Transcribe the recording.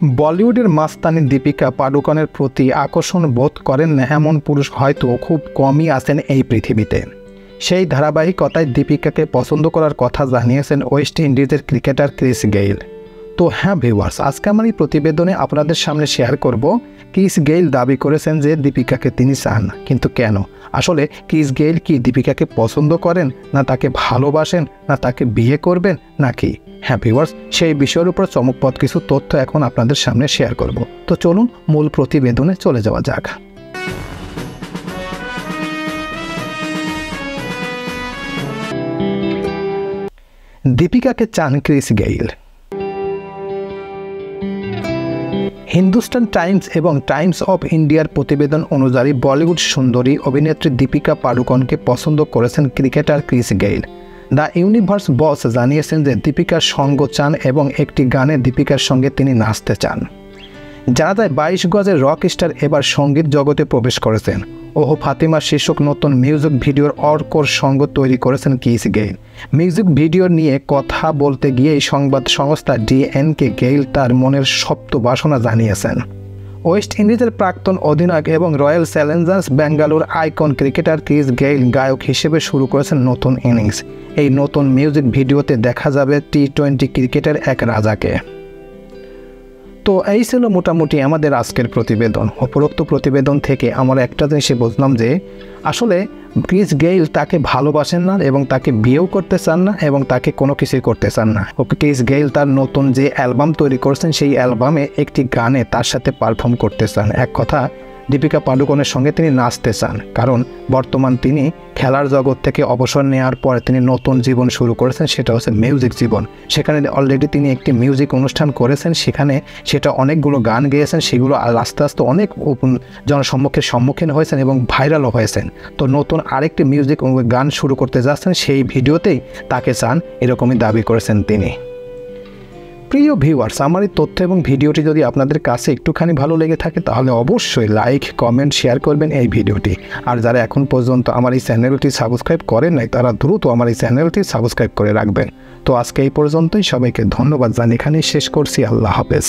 বলিউডের মাস্তানি দীপিকা পাডুকোনের প্রতি আকর্ষণ বোধ করেন না এমন পুরুষ হয়তো খুব কমই আছেন এই পৃথিবীতে। সেই ধারাবাহিকতায় দীপিকাকে পছন্দ করার কথা জানিয়েছেন ওয়েস্ট ইন্ডিজের ক্রিকেটার ক্রিস গেইল। তো হ্যাঁ ভিউয়ার্স, আজকে আমার এই প্রতিবেদনে আপনাদের সামনে শেয়ার করব ক্রিস গেইল দাবি করেছেন যে দীপিকাকে তিনি চান, কিন্তু কেন? আসলে ক্রিস গেইল কি দীপিকাকে পছন্দ করেন, না তাকে ভালোবাসেন, না তাকে বিয়ে করবেন নাকি? হ্যাঁ ভিউয়ার্স, সেই বিষয়ের উপর চমকপ্রদ কিছু তথ্য এখন আপনাদের সামনে শেয়ার করব। তো চলুন মূল প্রতিবেদনে চলে যাওয়া যাক। দীপিকাকে চান ক্রিস গেইল। হিন্দুস্তান টাইমস এবং টাইমস অফ ইন্ডিয়ার প্রতিবেদন অনুযায়ী বলিউড সুন্দরী অভিনেত্রী দীপিকা পাডুকোনকে পছন্দ করেছেন cricketer Chris Gayle. The universe boss জানিয়েছেন যে দীপিকার সঙ্গ চান এবং একটি গানে দীপিকার সঙ্গে তিনি নাচতে চান। জানা যায় 22 গজের রক স্টার এবার সঙ্গীত জগতে প্রবেশ করেছেন। ওহো ফাতিমা শীর্ষক নতুন মিউজিক ভিডিওর অর্কর সঙ্গ তৈরি করেছেন ক্রিস গেইল। মিউজিক ভিডিও নিয়ে কথা বলতে গিয়ে এই সংবাদ সংস্থা ডিএনকে গেইল তার মনের সপ্ত বাসনা জানিয়েছেন। ওয়েস্ট ইন্ডিজের প্রাক্তন অধিনায়ক এবং Royal Challengers Bangalore icon cricketer Chris Gayle গায়ক হিসেবে শুরু করেছেন নতুন ইনিংস। এই নতুন মিউজিক ভিডিওতে দেখা যাবে টি-20 ক্রিকেটের এক রাজাকে। তো এই ছিল মোটামুটি আমাদের আজকের প্রতিবেদন। উপরোক্ত প্রতিবেদন থেকে আমরা একটা জিনিসই বুঝলাম যে আসলে ক্রিস গেইল তাকে ভালোবাসেন না এবং তাকে বিয়েও করতে চান না এবং তাকে কোনো কিছুই করতে চান না। ক্রিস গেইল তার নতুন যে অ্যালবাম তৈরি করছেন সেই অ্যালবামে একটি গানে তার সাথে পারফর্ম করতে চান। এক কথা, দীপিকা পাডুকোনের সঙ্গে তিনি নাচতে চান, কারণ বর্তমান তিনি খেলার জগৎ থেকে অবসর নেওয়ার পরে তিনি নতুন জীবন শুরু করেছেন, সেটা হচ্ছে মিউজিক জীবন। সেখানে অলরেডি তিনি একটি মিউজিক অনুষ্ঠান করেছেন, সেটা অনেকগুলো গান গেয়েছেন, সেগুলো আস্তে আস্তে অনেক সম্মুখীন হয়েছেন এবং ভাইরালও হয়েছেন। তো নতুন আরেকটি মিউজিক গান শুরু করতে যাচ্ছেন, সেই ভিডিওতেই তাকে চান, এরকমই দাবি করেছেন তিনি। প্রিয় ভিউয়ার্স, আমার এই তথ্য এবং ভিডিওটি যদি আপনাদের কাছে একটুখানি ভালো লেগে থাকে তাহলে অবশ্যই লাইক, কমেন্ট, শেয়ার করবেন এই ভিডিওটি। আর যারা এখন পর্যন্ত আমার এই চ্যানেলটি সাবস্ক্রাইব করেন নাই তারা দ্রুত আমার এই চ্যানেলটি সাবস্ক্রাইব করে রাখবেন। তো আজকে এই পর্যন্তই, সবাইকে ধন্যবাদ জানিয়ে এখানেই শেষ করছি। আল্লাহ হাফেজ।